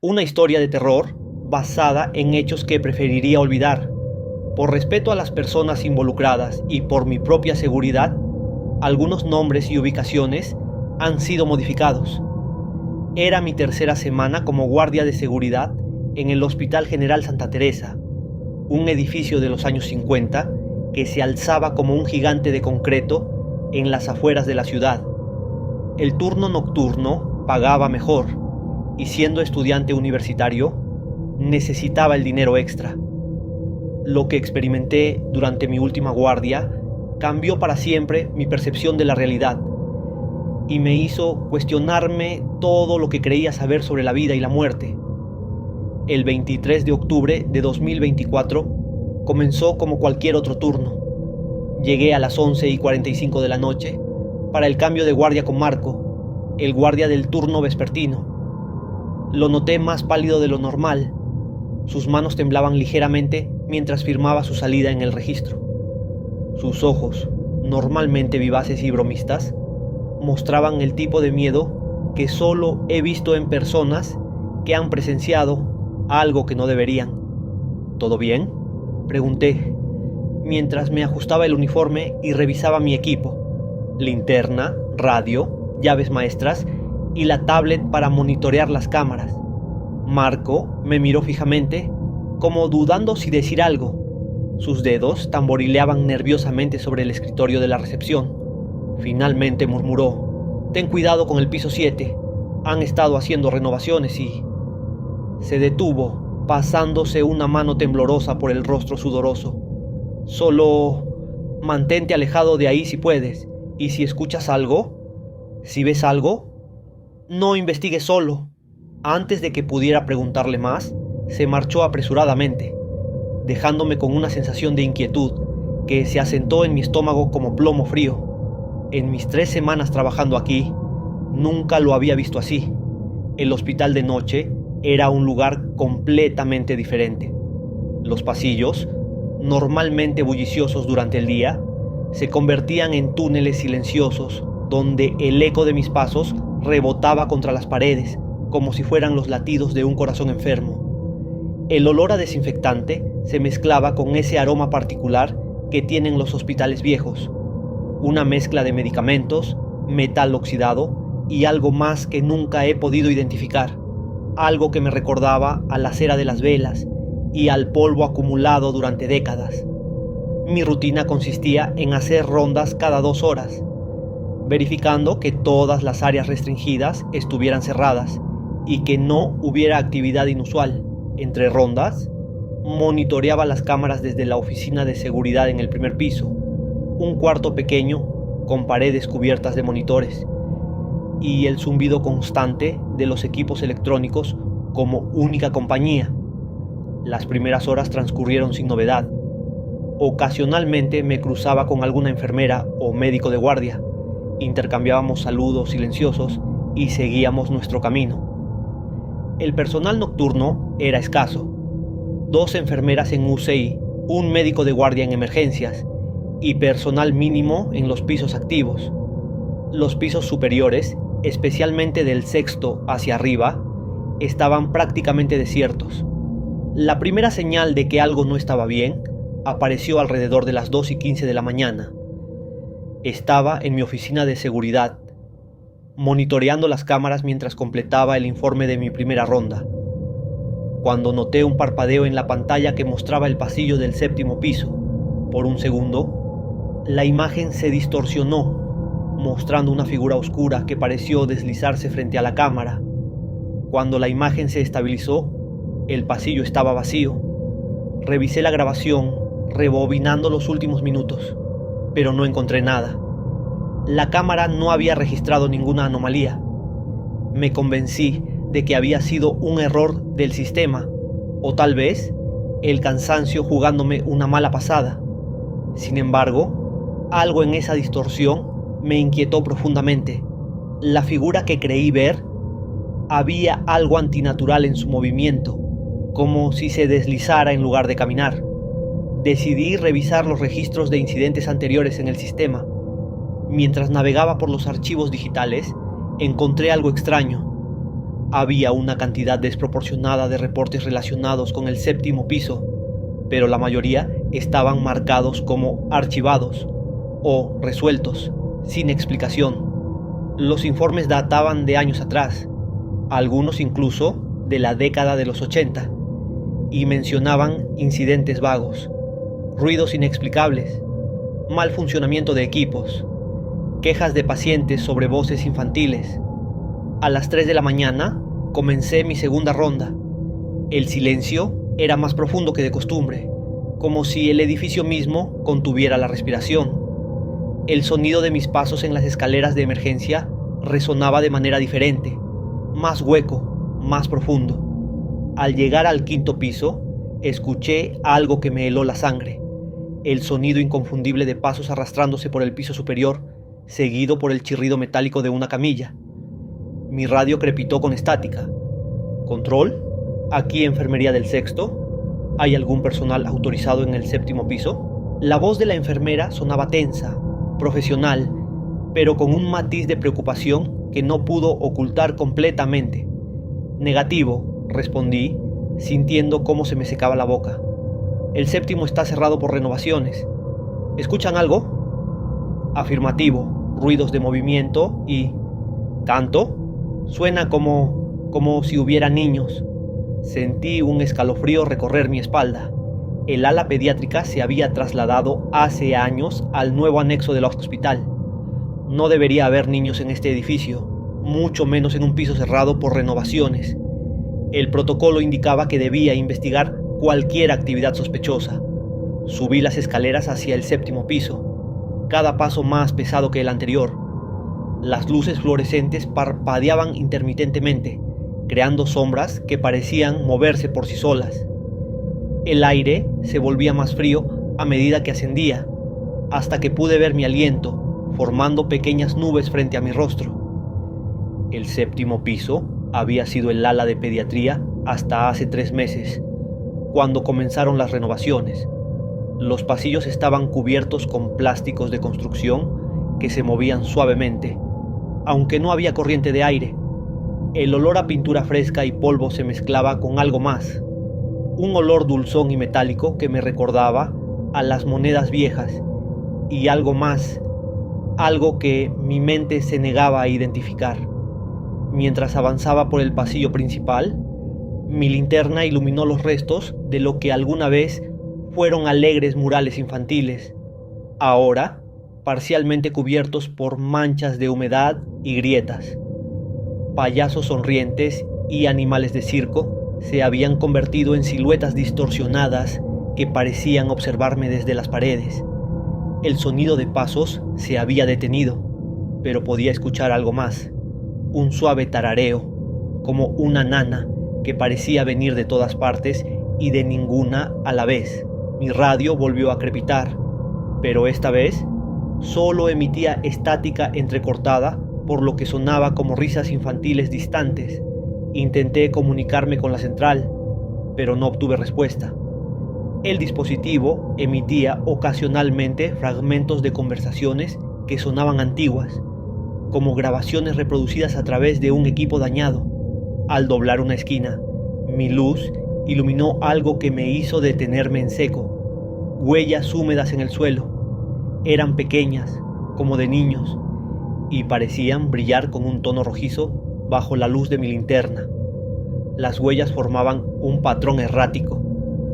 Una historia de terror basada en hechos que preferiría olvidar. Por respeto a las personas involucradas y por mi propia seguridad, algunos nombres y ubicaciones han sido modificados. Era mi tercera semana como guardia de seguridad en el Hospital General Santa Teresa, un edificio de los años 50 que se alzaba como un gigante de concreto en las afueras de la ciudad. El turno nocturno pagaba mejor y siendo estudiante universitario necesitaba el dinero extra. Lo que experimenté durante mi última guardia cambió para siempre mi percepción de la realidad y me hizo cuestionarme todo lo que creía saber sobre la vida y la muerte. El 23 de octubre de 2024 comenzó como cualquier otro turno. Llegué a las 11:45 de la noche para el cambio de guardia con Marco, el guardia del turno vespertino. Lo noté más pálido de lo normal. Sus manos temblaban ligeramente mientras firmaba su salida en el registro. Sus ojos, normalmente vivaces y bromistas, mostraban el tipo de miedo que solo he visto en personas que han presenciado algo que no deberían. ¿Todo bien?, pregunté, mientras me ajustaba el uniforme y revisaba mi equipo: linterna, radio, llaves maestras y la tablet para monitorear las cámaras. Marco me miró fijamente, como dudando si decir algo. Sus dedos tamborileaban nerviosamente sobre el escritorio de la recepción. Finalmente murmuró: «Ten cuidado con el piso 7. Han estado haciendo renovaciones y...». Se detuvo, pasándose una mano temblorosa por el rostro sudoroso. «Solo mantente alejado de ahí si puedes, y si escuchas algo, si ves algo, no investigues solo». Antes de que pudiera preguntarle más, se marchó apresuradamente, dejándome con una sensación de inquietud que se asentó en mi estómago como plomo frío. En mis 3 semanas trabajando aquí, nunca lo había visto así. El hospital de noche era un lugar completamente diferente. Los pasillos, normalmente bulliciosos durante el día, se convertían en túneles silenciosos donde el eco de mis pasos rebotaba contra las paredes como si fueran los latidos de un corazón enfermo. El olor a desinfectante se mezclaba con ese aroma particular que tienen los hospitales viejos, una mezcla de medicamentos, metal oxidado y algo más que nunca he podido identificar, algo que me recordaba a la cera de las velas y al polvo acumulado durante décadas. Mi rutina consistía en hacer rondas cada 2 horas, verificando que todas las áreas restringidas estuvieran cerradas y que no hubiera actividad inusual. Entre rondas, monitoreaba las cámaras desde la oficina de seguridad en el primer piso, un cuarto pequeño con paredes cubiertas de monitores, y el zumbido constante de los equipos electrónicos como única compañía. Las primeras horas transcurrieron sin novedad. Ocasionalmente me cruzaba con alguna enfermera o médico de guardia, intercambiábamos saludos silenciosos y seguíamos nuestro camino. El personal nocturno era escaso: 2 enfermeras en UCI, un médico de guardia en emergencias y personal mínimo en los pisos activos. Los pisos superiores, especialmente del 6º hacia arriba, estaban prácticamente desiertos. La primera señal de que algo no estaba bien apareció alrededor de las 2:15 de la mañana. Estaba en mi oficina de seguridad, monitoreando las cámaras mientras completaba el informe de mi primera ronda, cuando noté un parpadeo en la pantalla que mostraba el pasillo del 7º piso. Por un segundo, la imagen se distorsionó, mostrando una figura oscura que pareció deslizarse frente a la cámara. Cuando la imagen se estabilizó, el pasillo estaba vacío. Revisé la grabación, rebobinando los últimos minutos, pero no encontré nada. La cámara no había registrado ninguna anomalía. Me convencí de que había sido un error del sistema, o tal vez el cansancio jugándome una mala pasada. Sin embargo, algo en esa distorsión me inquietó profundamente. La figura que creí ver, había algo antinatural en su movimiento, como si se deslizara en lugar de caminar. Decidí revisar los registros de incidentes anteriores en el sistema. Mientras navegaba por los archivos digitales, encontré algo extraño. Había una cantidad desproporcionada de reportes relacionados con el séptimo piso, pero la mayoría estaban marcados como archivados o resueltos, sin explicación. Los informes databan de años atrás, algunos incluso de la década de los 80, y mencionaban incidentes vagos, ruidos inexplicables, mal funcionamiento de equipos, quejas de pacientes sobre voces infantiles. A las 3 de la mañana comencé mi segunda ronda. El silencio era más profundo que de costumbre, como si el edificio mismo contuviera la respiración. El sonido de mis pasos en las escaleras de emergencia resonaba de manera diferente, más hueco, más profundo. Al llegar al quinto piso, escuché algo que me heló la sangre. El sonido inconfundible de pasos arrastrándose por el piso superior, seguido por el chirrido metálico de una camilla. Mi radio crepitó con estática. ¿Control? ¿Aquí enfermería del sexto? ¿Hay algún personal autorizado en el séptimo piso? La voz de la enfermera sonaba tensa, profesional, pero con un matiz de preocupación que no pudo ocultar completamente. Negativo, respondí, sintiendo cómo se me secaba la boca. El séptimo está cerrado por renovaciones. ¿Escuchan algo? Afirmativo, ruidos de movimiento y... ¿canto? Suena como si hubiera niños. Sentí un escalofrío recorrer mi espalda. El ala pediátrica se había trasladado hace años al nuevo anexo del hospital. No debería haber niños en este edificio, mucho menos en un piso cerrado por renovaciones. El protocolo indicaba que debía investigar cualquier actividad sospechosa. Subí las escaleras hacia el séptimo piso, cada paso más pesado que el anterior. Las luces fluorescentes parpadeaban intermitentemente, creando sombras que parecían moverse por sí solas. El aire se volvía más frío a medida que ascendía, hasta que pude ver mi aliento, formando pequeñas nubes frente a mi rostro. El séptimo piso había sido el ala de pediatría hasta hace 3 meses, cuando comenzaron las renovaciones. Los pasillos estaban cubiertos con plásticos de construcción que se movían suavemente, aunque no había corriente de aire. El olor a pintura fresca y polvo se mezclaba con algo más, un olor dulzón y metálico que me recordaba a las monedas viejas, y algo más, algo que mi mente se negaba a identificar. Mientras avanzaba por el pasillo principal, mi linterna iluminó los restos de lo que alguna vez fueron alegres murales infantiles, ahora parcialmente cubiertos por manchas de humedad y grietas. Payasos sonrientes y animales de circo se habían convertido en siluetas distorsionadas que parecían observarme desde las paredes. El sonido de pasos se había detenido, pero podía escuchar algo más, un suave tarareo, como una nana que parecía venir de todas partes y de ninguna a la vez. Mi radio volvió a crepitar, pero esta vez solo emitía estática entrecortada, por lo que sonaba como risas infantiles distantes. Intenté comunicarme con la central, pero no obtuve respuesta. El dispositivo emitía ocasionalmente fragmentos de conversaciones que sonaban antiguas, como grabaciones reproducidas a través de un equipo dañado. Al doblar una esquina, mi luz iluminó algo que me hizo detenerme en seco. Huellas húmedas en el suelo. Eran pequeñas, como de niños, y parecían brillar con un tono rojizo bajo la luz de mi linterna. Las huellas formaban un patrón errático,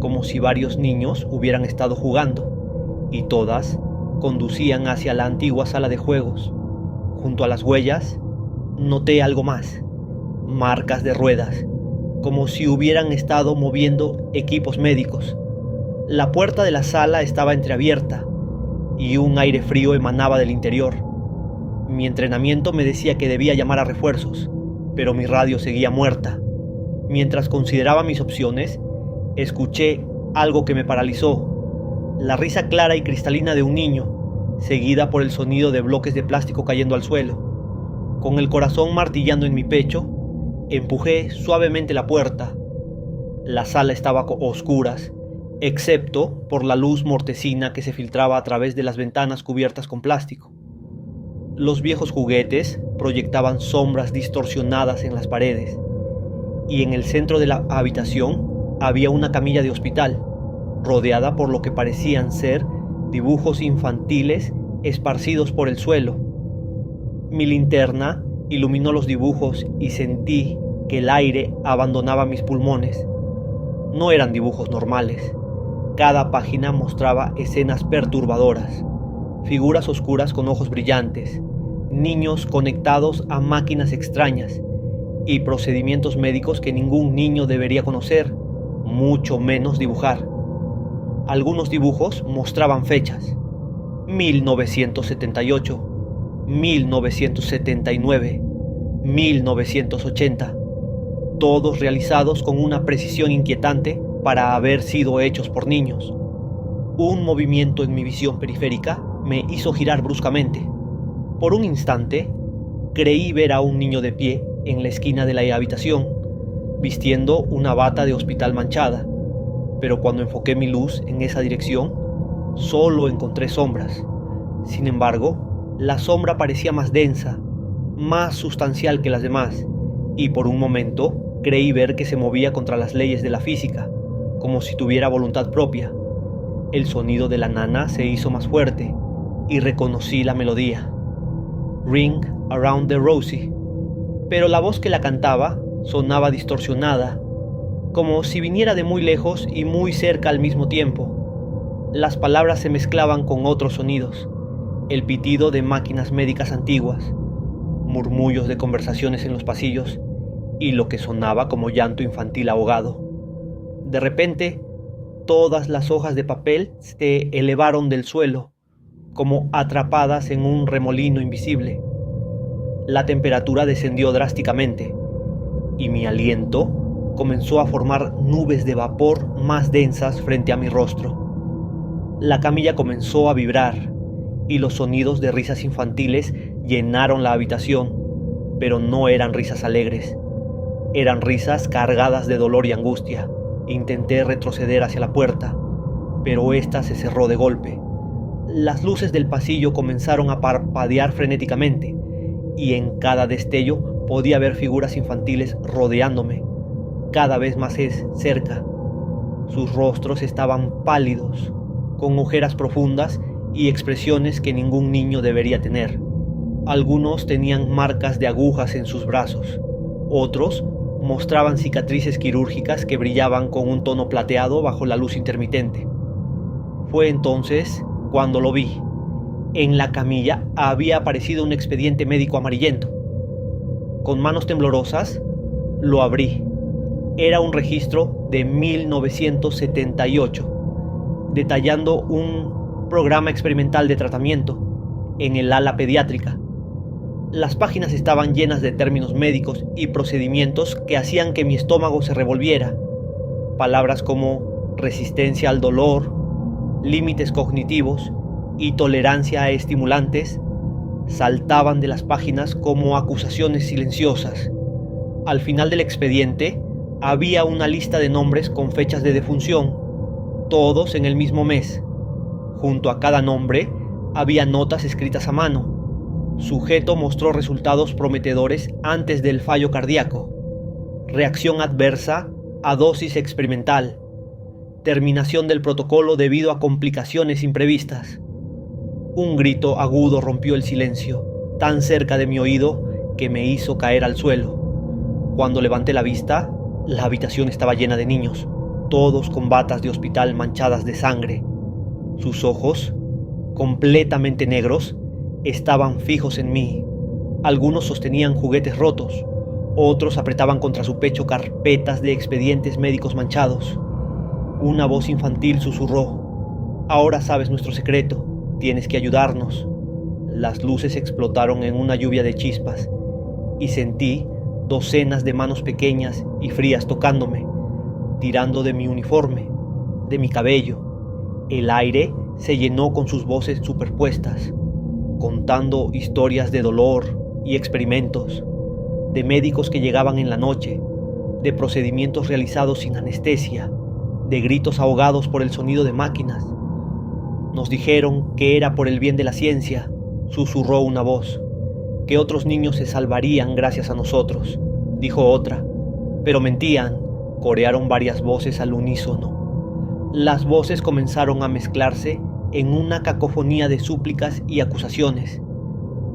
como si varios niños hubieran estado jugando, y todas conducían hacia la antigua sala de juegos. Junto a las huellas, noté algo más, marcas de ruedas, como si hubieran estado moviendo equipos médicos. La puerta de la sala estaba entreabierta, y un aire frío emanaba del interior. Mi entrenamiento me decía que debía llamar a refuerzos, pero mi radio seguía muerta. Mientras consideraba mis opciones, escuché algo que me paralizó, la risa clara y cristalina de un niño, seguida por el sonido de bloques de plástico cayendo al suelo. Con el corazón martillando en mi pecho, empujé suavemente la puerta. La sala estaba a oscuras, excepto por la luz mortecina que se filtraba a través de las ventanas cubiertas con plástico. Los viejos juguetes proyectaban sombras distorsionadas en las paredes, y en el centro de la habitación había una camilla de hospital, rodeada por lo que parecían ser dibujos infantiles esparcidos por el suelo. Mi linterna iluminó los dibujos y sentí que el aire abandonaba mis pulmones. No eran dibujos normales. Cada página mostraba escenas perturbadoras, figuras oscuras con ojos brillantes, niños conectados a máquinas extrañas y procedimientos médicos que ningún niño debería conocer, mucho menos dibujar. Algunos dibujos mostraban fechas: 1978, 1979, 1980, todos realizados con una precisión inquietante para haber sido hechos por niños. Un movimiento en mi visión periférica me hizo girar bruscamente. Por un instante, creí ver a un niño de pie en la esquina de la habitación, vistiendo una bata de hospital manchada, pero cuando enfoqué mi luz en esa dirección, solo encontré sombras. Sin embargo, la sombra parecía más densa, más sustancial que las demás, y por un momento creí ver que se movía contra las leyes de la física, como si tuviera voluntad propia. El sonido de la nana se hizo más fuerte y reconocí la melodía: Ring Around the Rosie. Pero la voz que la cantaba sonaba distorsionada, como si viniera de muy lejos y muy cerca al mismo tiempo. Las palabras se mezclaban con otros sonidos: el pitido de máquinas médicas antiguas, murmullos de conversaciones en los pasillos y lo que sonaba como llanto infantil ahogado. De repente, todas las hojas de papel se elevaron del suelo, como atrapadas en un remolino invisible. La temperatura descendió drásticamente y mi aliento comenzó a formar nubes de vapor más densas frente a mi rostro. La camilla comenzó a vibrar y los sonidos de risas infantiles llenaron la habitación, pero no eran risas alegres. Eran risas cargadas de dolor y angustia. Intenté retroceder hacia la puerta, pero ésta se cerró de golpe. Las luces del pasillo comenzaron a parpadear frenéticamente, y en cada destello podía ver figuras infantiles rodeándome, cada vez más cerca. Sus rostros estaban pálidos, con ojeras profundas y expresiones que ningún niño debería tener. Algunos tenían marcas de agujas en sus brazos, otros mostraban cicatrices quirúrgicas que brillaban con un tono plateado bajo la luz intermitente. Fue entonces cuando lo vi. En la camilla había aparecido un expediente médico amarillento. Con manos temblorosas, lo abrí. Era un registro de 1978, detallando un programa experimental de tratamiento en el ala pediátrica. Las páginas estaban llenas de términos médicos y procedimientos que hacían que mi estómago se revolviera. Palabras como resistencia al dolor, límites cognitivos y tolerancia a estimulantes saltaban de las páginas como acusaciones silenciosas. Al final del expediente había una lista de nombres con fechas de defunción, todos en el mismo mes. Junto a cada nombre había notas escritas a mano. Sujeto mostró resultados prometedores antes del fallo cardíaco. Reacción adversa a dosis experimental. Terminación del protocolo debido a complicaciones imprevistas. Un grito agudo rompió el silencio, tan cerca de mi oído que me hizo caer al suelo. Cuando levanté la vista, la habitación estaba llena de niños, todos con batas de hospital manchadas de sangre. Sus ojos, completamente negros, estaban fijos en mí. Algunos sostenían juguetes rotos, otros apretaban contra su pecho carpetas de expedientes médicos manchados. Una voz infantil susurró: "Ahora sabes nuestro secreto, tienes que ayudarnos". Las luces explotaron en una lluvia de chispas y sentí docenas de manos pequeñas y frías tocándome, tirando de mi uniforme, de mi cabello. El aire se llenó con sus voces superpuestas, contando historias de dolor y experimentos, de médicos que llegaban en la noche, de procedimientos realizados sin anestesia, de gritos ahogados por el sonido de máquinas. Nos dijeron que era por el bien de la ciencia, susurró una voz, que otros niños se salvarían gracias a nosotros, dijo otra. Pero mentían, corearon varias voces al unísono. Las voces comenzaron a mezclarse en una cacofonía de súplicas y acusaciones.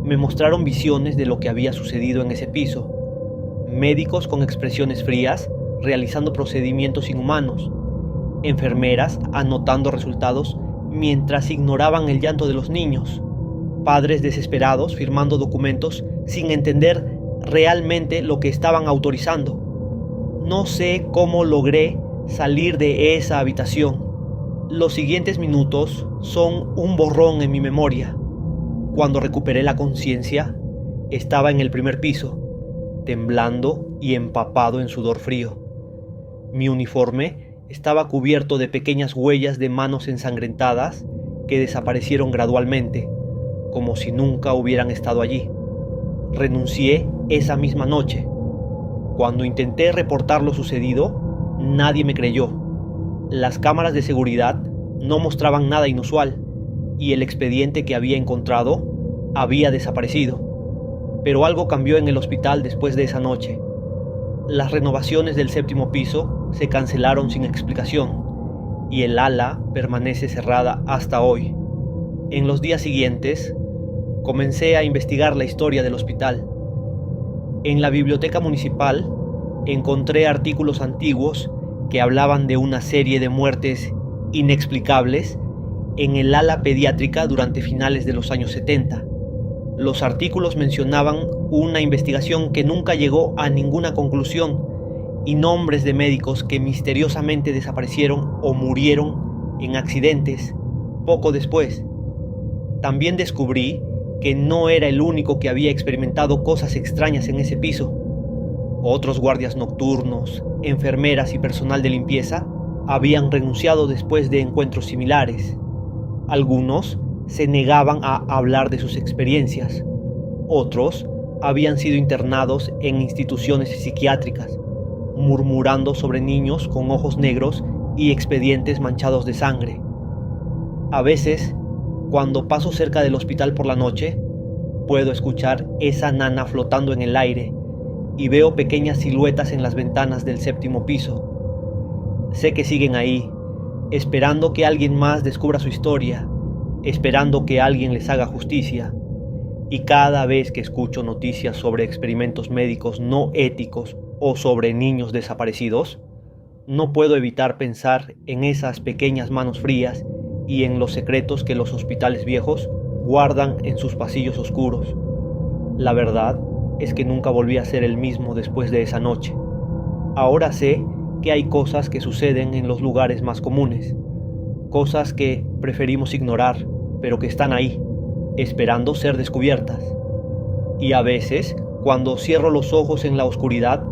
Me mostraron visiones de lo que había sucedido en ese piso. Médicos con expresiones frías realizando procedimientos inhumanos. Enfermeras anotando resultados mientras ignoraban el llanto de los niños. Padres desesperados firmando documentos sin entender realmente lo que estaban autorizando. No sé cómo logré salir de esa habitación. Los siguientes minutos son un borrón en mi memoria. Cuando recuperé la conciencia, estaba en el primer piso, temblando y empapado en sudor frío. Mi uniforme estaba cubierto de pequeñas huellas de manos ensangrentadas que desaparecieron gradualmente, como si nunca hubieran estado allí. Renuncié esa misma noche. Cuando intenté reportar lo sucedido, nadie me creyó. Las cámaras de seguridad no mostraban nada inusual y el expediente que había encontrado había desaparecido. Pero algo cambió en el hospital después de esa noche. Las renovaciones del séptimo piso se cancelaron sin explicación y el ala permanece cerrada hasta hoy. En los días siguientes, comencé a investigar la historia del hospital. En la biblioteca municipal encontré artículos antiguos que hablaban de una serie de muertes inexplicables en el ala pediátrica durante finales de los años 70. Los artículos mencionaban una investigación que nunca llegó a ninguna conclusión y nombres de médicos que misteriosamente desaparecieron o murieron en accidentes poco después. También descubrí que no era el único que había experimentado cosas extrañas en ese piso. Otros guardias nocturnos, enfermeras y personal de limpieza habían renunciado después de encuentros similares. Algunos se negaban a hablar de sus experiencias. Otros habían sido internados en instituciones psiquiátricas, murmurando sobre niños con ojos negros y expedientes manchados de sangre. A veces, cuando paso cerca del hospital por la noche, puedo escuchar esa nana flotando en el aire y veo pequeñas siluetas en las ventanas del séptimo piso. Sé que siguen ahí, esperando que alguien más descubra su historia, esperando que alguien les haga justicia. Y cada vez que escucho noticias sobre experimentos médicos no éticos o sobre niños desaparecidos, no puedo evitar pensar en esas pequeñas manos frías y en los secretos que los hospitales viejos guardan en sus pasillos oscuros. La verdad es que nunca volví a ser el mismo después de esa noche. Ahora sé que hay cosas que suceden en los lugares más comunes, cosas que preferimos ignorar, pero que están ahí, esperando ser descubiertas. Y a veces, cuando cierro los ojos en la oscuridad,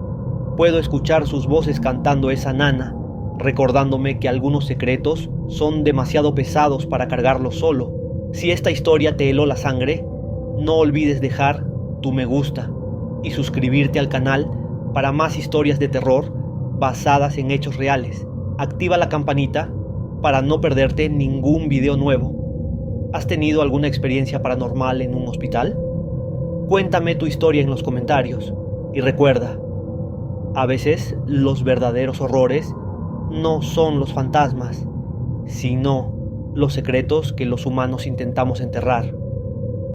puedo escuchar sus voces cantando esa nana, recordándome que algunos secretos son demasiado pesados para cargarlos solo. Si esta historia te heló la sangre, no olvides dejar tu me gusta y suscribirte al canal para más historias de terror basadas en hechos reales. Activa la campanita para no perderte ningún video nuevo. ¿Has tenido alguna experiencia paranormal en un hospital? Cuéntame tu historia en los comentarios. Y recuerda, a veces los verdaderos horrores no son los fantasmas, sino los secretos que los humanos intentamos enterrar.